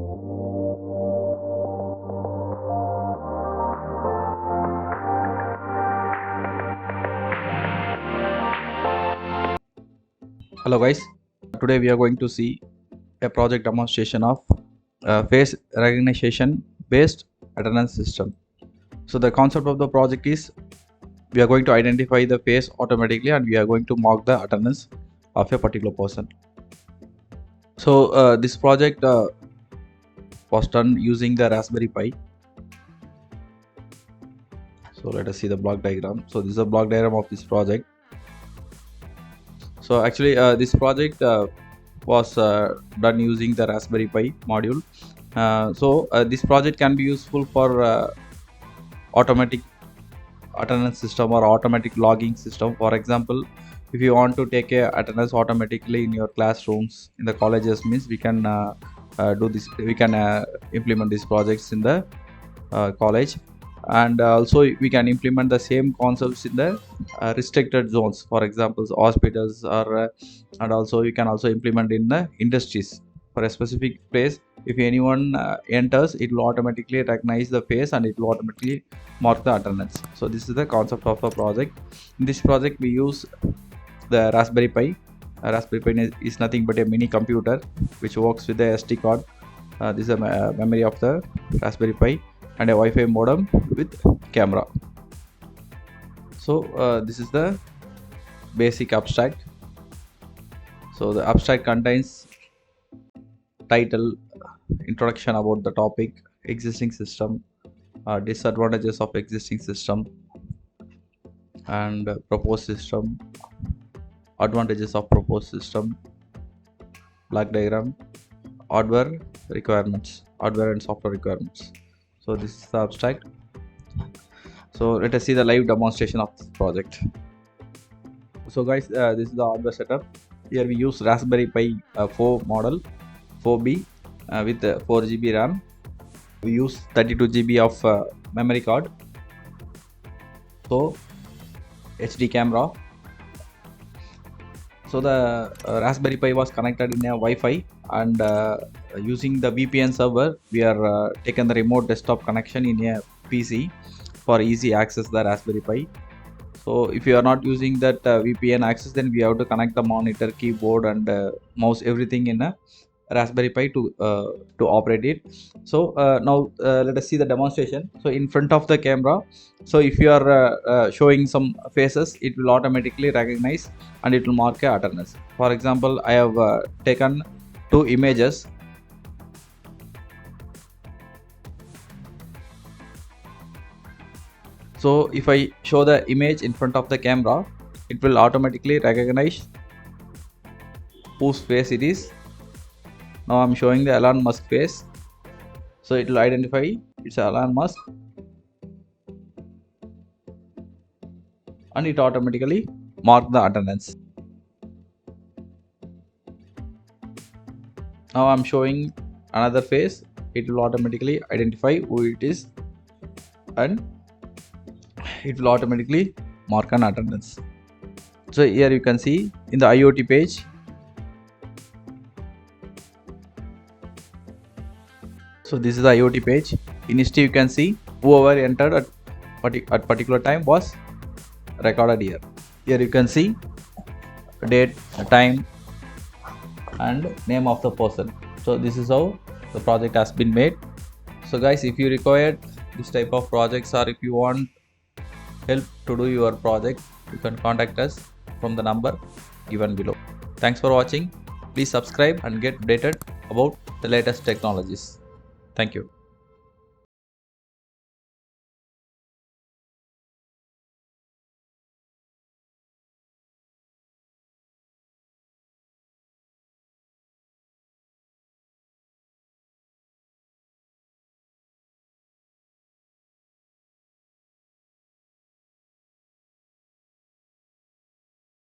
Hello guys, today we are going to see a project demonstration of face recognition based attendance system. So the concept of the project is we are going to identify the face automatically and we are going to mark the attendance of a particular person. So this project was done using the Raspberry Pi. So let us see the block diagram. So this is a block diagram of this project. So actually this project was done using the Raspberry Pi module. This project can be useful for automatic attendance system or automatic logging system. For example, if you want to take a attendance automatically in your classrooms in the colleges, means we can do this. We can implement these projects in the college, and also we can implement the same concepts in the restricted zones, for example hospitals, or and also you can also implement in the industries. For a specific place, if anyone enters, it will automatically recognize the face and it will automatically mark the attendance. So this is the concept of the project. In this project we use the Raspberry Pi. Raspberry Pi is nothing but a mini computer which works with the SD card. This is a memory of the Raspberry Pi and a Wi-Fi modem with camera. So this is the basic abstract. So the abstract contains title, introduction about the topic, existing system, disadvantages of existing system, and proposed system, advantages of proposed system, block diagram, hardware requirements, hardware and software requirements. So this is the abstract. So let us see the live demonstration of this project. So guys, this is the hardware setup. Here we use Raspberry Pi 4 model 4B with 4 GB RAM. We use 32 GB of memory card. So HD camera. So the Raspberry Pi was connected in a Wi-Fi, and using the VPN server, we are taken the remote desktop connection in a PC for easy access the Raspberry Pi. So if you are not using that VPN access, then we have to connect the monitor, keyboard, and mouse, everything in a Raspberry Pi to operate it. So now let us see the demonstration. So in front of the camera, so if you are showing some faces, it will automatically recognize and it will mark a attendance. For example, I have taken 2 images. So if I show the image in front of the camera, it will automatically recognize whose face it is. Now I'm showing the Elon Musk face, so it will identify it's Elon Musk, and it automatically mark the attendance. Now I'm showing another face, it will automatically identify who it is and it will automatically mark an attendance. So here you can see in the IoT page, so this is the IoT page. In history you can see whoever entered at particular time was recorded here. Here you can see date, time, and name of the person. So this is how the project has been made. So guys, if you require this type of projects, or if you want help to do your project, you can contact us from the number given below. Thanks for watching. Please subscribe and get updated about the latest technologies. Thank you.